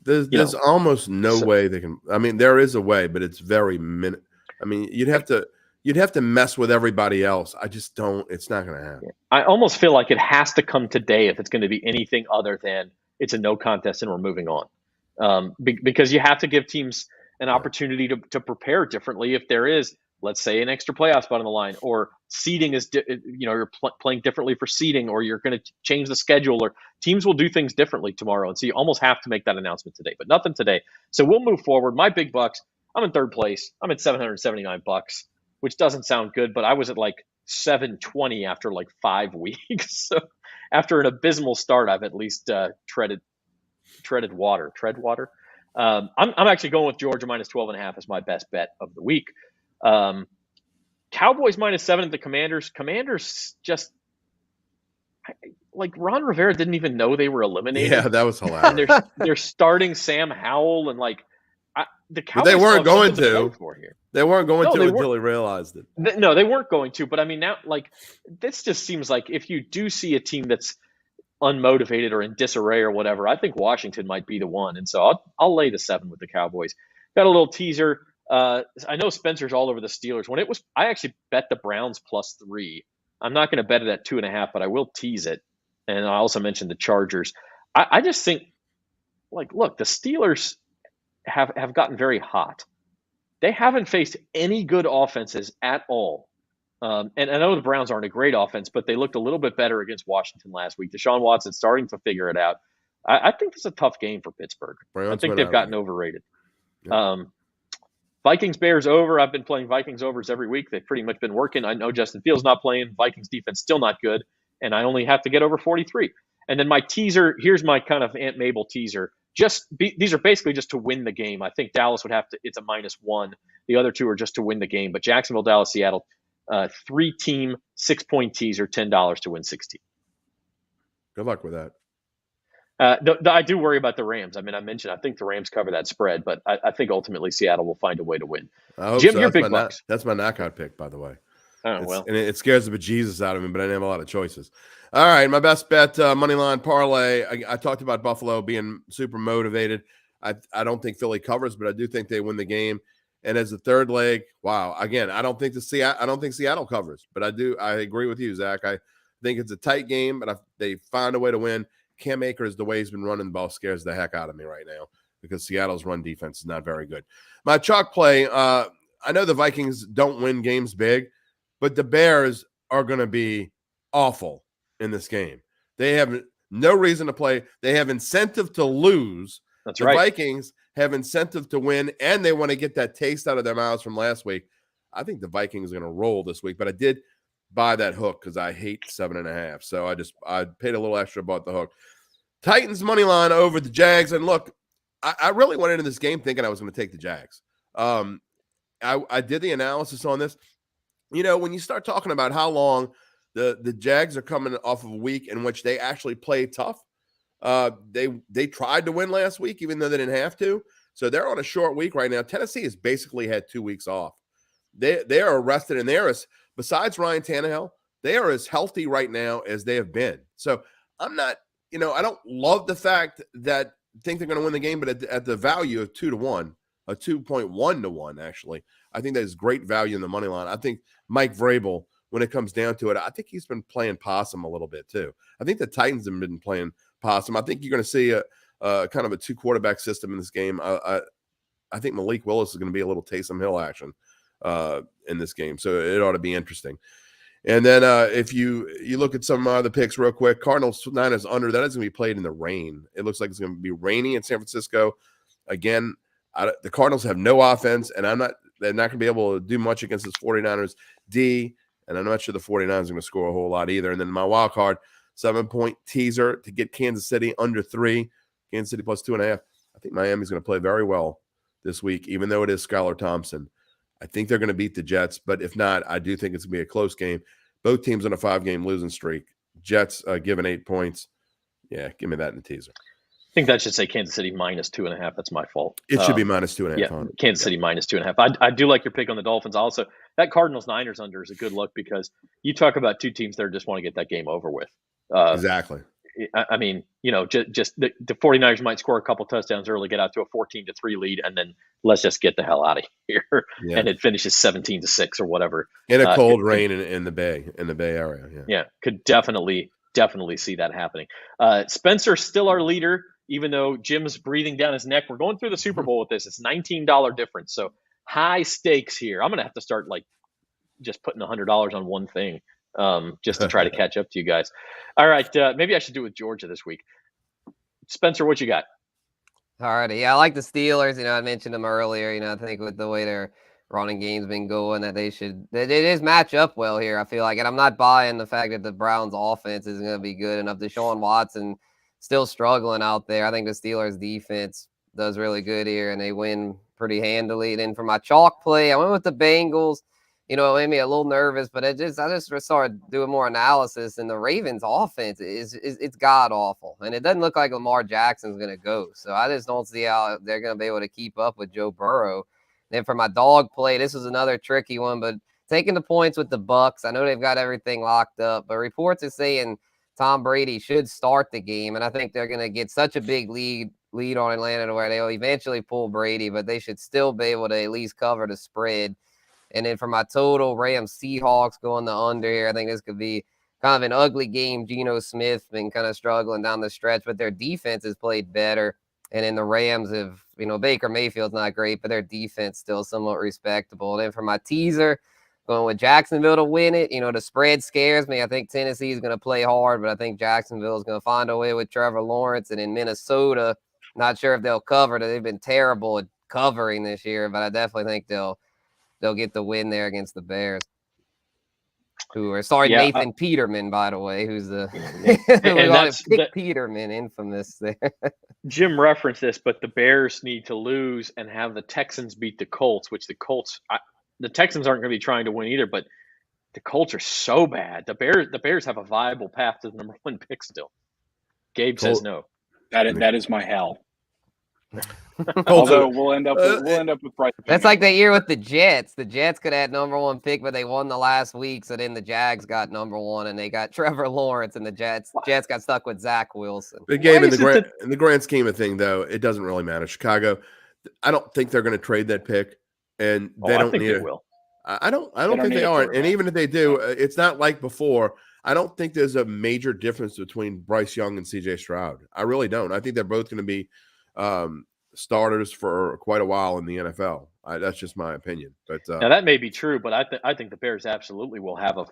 There's almost no way they can. I mean, there is a way, but it's very minute. I mean, you'd have to mess with everybody else. I just don't. It's not going to happen. I almost feel like it has to come today if it's going to be anything other than it's a no contest and we're moving on. Because you have to give teams an opportunity to prepare differently if there is, let's say, an extra playoff spot on the line, or seeding is, you're playing differently for seeding, or you're going to change the schedule, or teams will do things differently tomorrow. And so you almost have to make that announcement today, but nothing today. So we'll move forward. My big bucks, I'm in third place. I'm at $779, which doesn't sound good, but I was at like 720 after like 5 weeks. So after an abysmal start, I've at least tread water. I'm actually going with Georgia minus 12.5 as my best bet of the week. Cowboys minus 7 at the Commanders. Commanders just like Ron Rivera didn't even know they were eliminated. Yeah, that was hilarious. And they're starting Sam Howell and the Cowboys. But they weren't going to. They weren't going to until he realized it. No, they weren't going to. But I mean, now this just seems like if you do see a team that's unmotivated or in disarray or whatever, I think Washington might be the one. And so I'll lay the 7 with the Cowboys. Got a little teaser. I know Spencer's all over the Steelers. I actually bet the Browns +3. I'm not going to bet it at 2.5, but I will tease it. And I also mentioned the Chargers. I just think, look, the Steelers have gotten very hot. They haven't faced any good offenses at all. And I know the Browns aren't a great offense, but they looked a little bit better against Washington last week. Deshaun Watson's starting to figure it out. I think it's a tough game for Pittsburgh. I think they've gotten overrated. Yeah. Vikings-Bears over. I've been playing Vikings overs every week. They've pretty much been working. I know Justin Fields not playing. Vikings defense still not good. And I only have to get over 43. And then my teaser, here's my kind of Aunt Mabel teaser. These are basically just to win the game. I think Dallas would have to, it's a -1. The other two are just to win the game. But Jacksonville, Dallas, Seattle, 3-team, 6-point teaser, $10 to win 16. Good luck with that. I do worry about the Rams. I mean, I think the Rams cover that spread, but I think ultimately Seattle will find a way to win. Jim, so. Your big bucks. That's my knockout pick, by the way. Oh, well. And it scares the bejesus out of me, but I didn't have a lot of choices. All right, my best bet, money line parlay. I talked about Buffalo being super motivated. I don't think Philly covers, but I do think they win the game. And as the third leg, wow. Again, I don't think Seattle covers, but I agree with you, Zach. I think it's a tight game, but they find a way to win. Cam Akers, the way he's been running the ball, scares the heck out of me right now because Seattle's run defense is not very good. My chalk play, I know the Vikings don't win games big, but the Bears are going to be awful in this game. They have no reason to play. They have incentive to lose. That's the right. Vikings have incentive to win, and they want to get that taste out of their mouths from last week. I think the Vikings are going to roll this week, but I did buy that hook because I hate 7.5. So I paid a little extra, bought the hook. Titans money line over the Jags. And look, I really went into this game thinking I was going to take the Jags. I did the analysis on this. You know, when you start talking about how long the Jags are coming off of a week in which they actually play tough, they tried to win last week, even though they didn't have to. So they're on a short week right now. Tennessee has basically had 2 weeks off. They are rested, and they're besides Ryan Tannehill, they are as healthy right now as they have been. So I'm not, I don't love the fact that think they're going to win the game, but at the value of 2-1, a 2.1 to 1, actually, I think that is great value in the money line. I think Mike Vrabel, when it comes down to it, I think he's been playing possum a little bit too. I think the Titans have been playing possum. I think you're going to see a kind of a 2-quarterback system in this game. I think Malik Willis is going to be a little Taysom Hill action in this game, so it ought to be interesting. And then if you look at some other picks real quick, Cardinals Niners under, that is going to be played in the rain. It looks like it's going to be rainy in San Francisco. Again, the Cardinals have no offense, and they're not going to be able to do much against this 49ers D, and I'm not sure the 49ers are going to score a whole lot either. And then my wild card, 7-point teaser to get Kansas City under 3, Kansas City plus 2.5. I think Miami's going to play very well this week, even though it is Skylar Thompson. I think they're going to beat the Jets, but if not, I do think it's going to be a close game. Both teams on a 5-game losing streak. Jets given 8 points. Yeah, give me that in the teaser. I think that should say Kansas City minus 2.5. That's my fault. It should be minus 2.5. Yeah, Kansas City minus 2.5. I do like your pick on the Dolphins. Also, that Cardinals Niners under is a good look because you talk about two teams that just want to get that game over with. Exactly. I mean, just the 49ers might score a couple touchdowns early, get out to a 14-3 lead, and then let's just get the hell out of here. Yeah. And it finishes 17-6 or whatever. In a cold rain in the Bay Area. Yeah, could definitely see that happening. Spencer's still our leader, even though Jim's breathing down his neck. We're going through the Super Bowl with this. It's $19 difference, so high stakes here. I'm gonna have to start just putting $100 on one thing. Just to try to catch up to you guys. All right, maybe I should do it with Georgia this week. Spencer, what you got? All righty. Yeah, I like the Steelers. I mentioned them earlier. I think with the way their running game's been going, that it is match up well here, I feel like. And I'm not buying the fact that the Browns offense is going to be good enough. Deshaun Watson still struggling out there. I think the Steelers defense does really good here, and they win pretty handily. Then for my chalk play, I went with the Bengals. It made me a little nervous, but I just started doing more analysis, and the Ravens offense it's god awful, and it doesn't look like Lamar Jackson's going to go. So I just don't see how they're going to be able to keep up with Joe Burrow. Then for my dog play, this was another tricky one, but taking the points with the Bucs. I know they've got everything locked up, but reports are saying Tom Brady should start the game, and I think they're going to get such a big lead on Atlanta where they'll eventually pull Brady, but they should still be able to at least cover the spread. And then for my total, Rams Seahawks going the under here. I think this could be kind of an ugly game. Geno Smith been kind of struggling down the stretch, but their defense has played better. And then the Rams have, Baker Mayfield's not great, but their defense still somewhat respectable. And then for my teaser, going with Jacksonville to win it. The spread scares me. I think Tennessee is going to play hard, but I think Jacksonville is going to find a way with Trevor Lawrence. And in Minnesota, not sure if they'll cover. They've been terrible at covering this year, but I definitely think they'll get the win there against the Bears. Nathan Peterman, by the way, who's the Peterman, infamous there. Jim referenced this, but the Bears need to lose and have the Texans beat the Colts, which the Texans aren't going to be trying to win either, but the Colts are so bad. The Bears have a viable path to the number 1 pick still. Gabe says no. That is my hell. Although we'll end up with Bryce. That's like that year with the Jets. The Jets could have had number 1 pick, but they won the last week. So then the Jags got number 1, and they got Trevor Lawrence, and the Jets got stuck with Zach Wilson. The game in the grand scheme of thing, though, it doesn't really matter. Chicago, I don't think they're going to trade that pick, and they don't need it. I don't think they are. And even if they do, it's not like before. I don't think there's a major difference between Bryce Young and CJ Stroud. I really don't. I think they're both going to be starters for quite a while in the NFL. That's just my opinion. But now that may be true, but I think the Bears absolutely will have a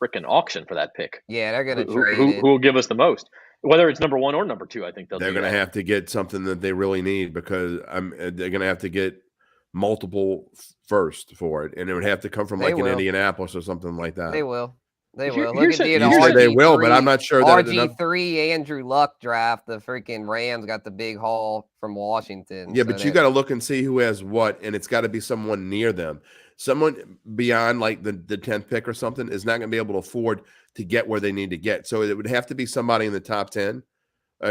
freaking auction for that pick. Yeah, they're gonna Who trade it. will give us the most, whether it's number 1 or number 2? I think they're going to have to get something that they really need, because they're going to have to get multiple first for it, and it would have to come from an Indianapolis or something like that. They will. They Here- will. Look here's at a- the You said they will, but RG3 I'm not sure that RG3 Andrew Luck draft. The freaking Rams got the big haul from Washington. Yeah, so but you got to look and see who has what, and it's got to be someone near them. Someone beyond like the 10th pick or something is not going to be able to afford to get where they need to get. So it would have to be somebody in the top 10,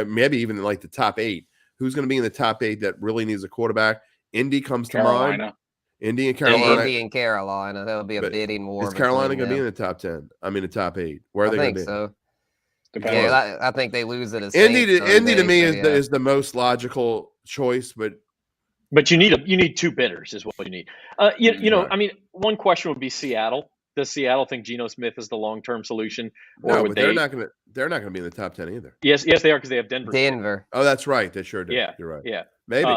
maybe even like the top 8. Who's going to be in the top 8 that really needs a quarterback? Indy comes to mind. Indy and Carolina. Indy and Carolina. That'll be a bidding war. Is Carolina going to be in the top 10? I mean, the top 8. Where are they going to be? So. Yeah, I think they lose it. Indy to me is the most logical choice, but you need 2 bidders is what you need. You know, I mean, one question would be Seattle. Does Seattle think Geno Smith is the long-term solution, or would they're not going to be in the top 10 either. Yes, they are, because they have Denver. Oh, that's right. They sure do. Yeah, you're right. Yeah, maybe.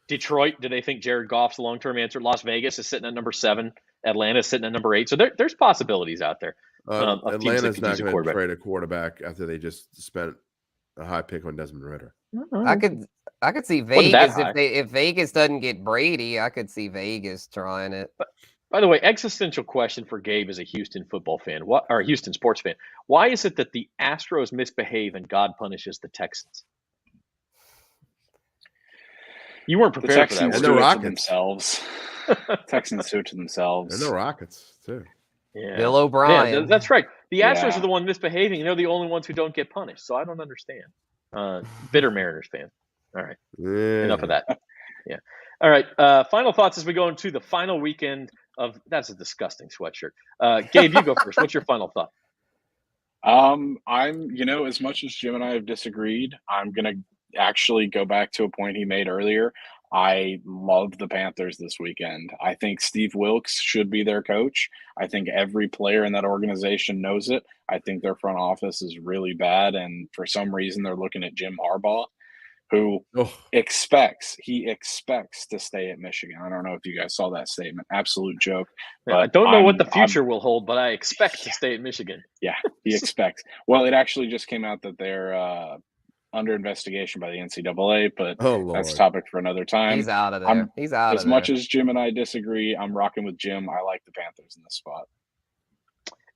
Detroit, do they think Jared Goff's the long-term answer? Las Vegas is sitting at number 7. Atlanta is sitting at number 8. So there's possibilities out there. Atlanta's not going to trade a quarterback after they just spent a high pick on Desmond Ridder. I could see Vegas if Vegas doesn't get Brady. I could see Vegas trying it. By the way, existential question for Gabe as a Houston football fan, or a Houston sports fan. Why is it that the Astros misbehave and God punishes the Texans? You weren't prepared for that. And the Rockets themselves. Texans do it to themselves. And the Rockets too. Yeah. Bill O'Brien. Yeah, that's right. The Astros are the one misbehaving, and they're the only ones who don't get punished. So I don't understand. Bitter Mariners fan. All right. Yeah. Enough of that. Yeah. All right. Final thoughts as we go into the final weekend of. That's a disgusting sweatshirt. Gabe, you go first. What's your final thought? As much as Jim and I have disagreed, I'm gonna actually go back to a point he made earlier. I love the Panthers this weekend. I think Steve Wilkes should be their coach. I think every player in that organization knows it. I think their front office is really bad, and for some reason they're looking at Jim Harbaugh, who expects to stay at Michigan. I don't know if you guys saw that statement. Absolute joke. But I don't know what the future will hold, but I expect to stay at Michigan. Yeah, he expects. Well, it actually just came out that they're under investigation by the NCAA, but that's a topic for another time. He's out of there. He's out of there. As much as Jim and I disagree, I'm rocking with Jim. I like the Panthers in this spot.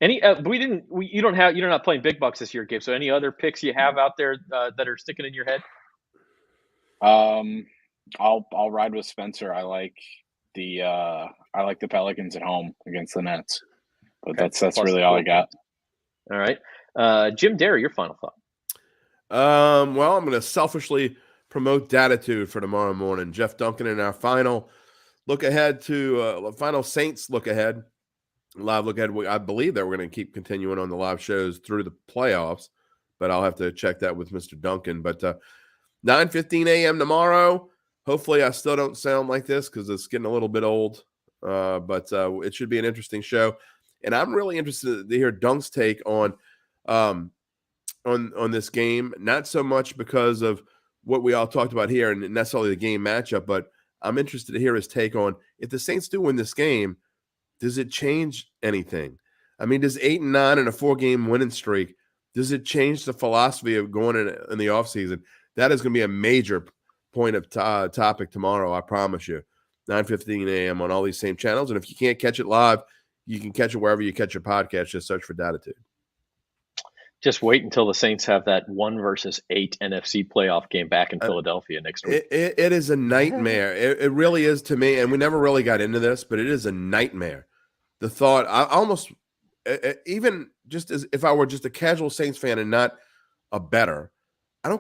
You're not playing big bucks this year, Gabe. So any other picks you have out there that are sticking in your head? I'll ride with Spencer. I like the Pelicans at home against the Nets, but that's really all I got. All right, Jim Derry, your final thought. Well, I'm going to selfishly promote Datitude for tomorrow morning. Jeff Duncan in our final look ahead to final Saints look ahead, live look ahead. I believe that we're going to keep continuing on the live shows through the playoffs, but I'll have to check that with Mr. Duncan. But 9:15 a.m. tomorrow. Hopefully I still don't sound like this because it's getting a little bit old, but it should be an interesting show. And I'm really interested to hear Dunk's take on this game, not so much because of what we all talked about here and necessarily the game matchup, but I'm interested to hear his take on if the Saints do win this game, does it change anything? I mean, does 8-9 and a 4-game winning streak, does it change the philosophy of going in the offseason? That is going to be a major point of topic tomorrow, I promise you. 9:15 a.m. on all these same channels. And if you can't catch it live, you can catch it wherever you catch your podcast. Just search for Datitude. Just wait until the Saints have that 1-8 NFC playoff game back in Philadelphia next week. It is a nightmare. It really is to me, and we never really got into this, but it is a nightmare. The thought, I almost, even just as if I were just a casual Saints fan and not a bettor, I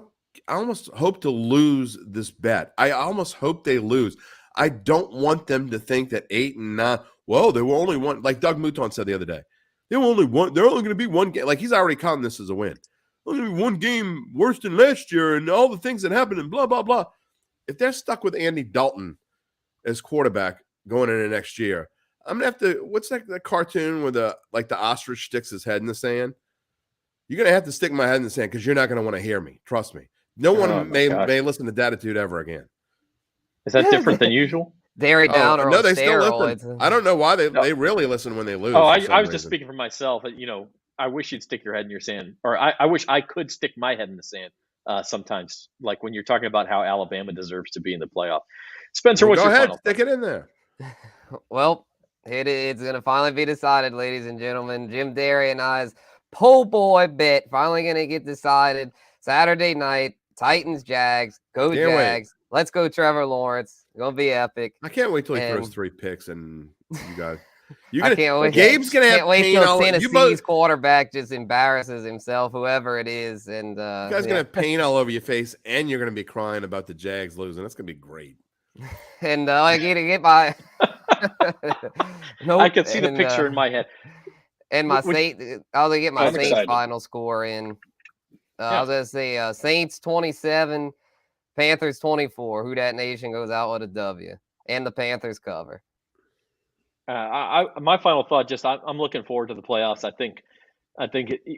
almost hope to lose this bet. I almost hope they lose. I don't want them to think that 8-9, well, they were only one, like Doug Mouton said the other day. They're only going to be one game. Like, he's already counting this as a win. Only one game worse than last year and all the things that happened and blah, blah, blah. If they're stuck with Andy Dalton as quarterback going into next year, I'm going to have to – what's that cartoon where the ostrich sticks his head in the sand? You're going to have to stick my head in the sand because you're not going to want to hear me. Trust me. No one may listen to Datitude ever again. Is that different than usual? Dairy Down or no, on they still steroids. listen. I don't know why they really listen when they lose. for some I was just reason. speaking for myself. I wish you'd stick your head in your sand, or I wish I could stick my head in the sand sometimes, like when you're talking about how Alabama deserves to be in the playoff. Spencer, what's Go your ahead, final stick thought? it in there. Well, it's going to finally be decided, ladies and gentlemen. Jim Derry and I's po' boy bet finally going to get decided Saturday night. Titans, Jags. Go Can't Jags. Let's go Trevor Lawrence. Going to be epic. I can't wait till he And- throws 3 picks and you guys. I can't wait. Gabe's gonna have Can't wait pain till all Tennessee's quarterback just embarrasses himself, whoever it is, and you guys gonna have pain all over your face, and you're gonna be crying about the Jags losing. That's gonna be great. And I get my. I can see the picture in my head. And my Saints, I'll get my I'm Saints excited. final score in. I was gonna say Saints 27, Panthers 24. Who Dat Nation goes out with a W, and the Panthers cover. My final thought, just I'm looking forward to the playoffs. I think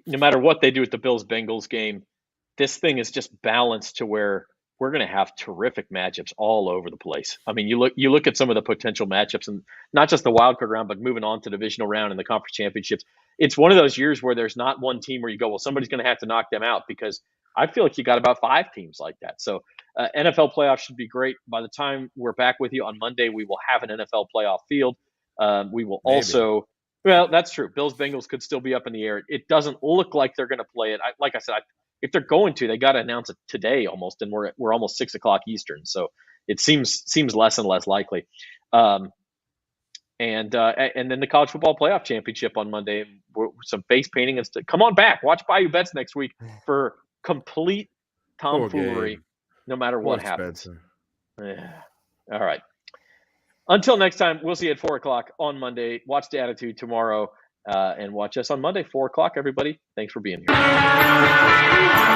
no matter what they do at the Bills-Bengals game, this thing is just balanced to where we're going to have terrific matchups all over the place. I mean, you look at some of the potential matchups, and not just the wild card round, but moving on to divisional round and the conference championships. It's one of those years where there's not one team where you go, well, somebody's going to have to knock them out, because I feel like you got about 5 teams like that. So NFL playoffs should be great. By the time we're back with you on Monday, we will have an NFL playoff field. We will also, well, that's true. Bills-Bengals could still be up in the air. It doesn't look like they're going to play it. Like I said, if they're going to, they got to announce it today almost, and we're almost 6 o'clock Eastern, so it seems less and less likely. And then the college football playoff championship on Monday. Some face painting and stuff. Come on back, watch Bayou Bets next week for complete tomfoolery, no matter what happens. Yeah. All right. Until next time, we'll see you at 4 o'clock on Monday. Watch the Attitude tomorrow, and watch us on Monday, 4 o'clock, everybody. Thanks for being here.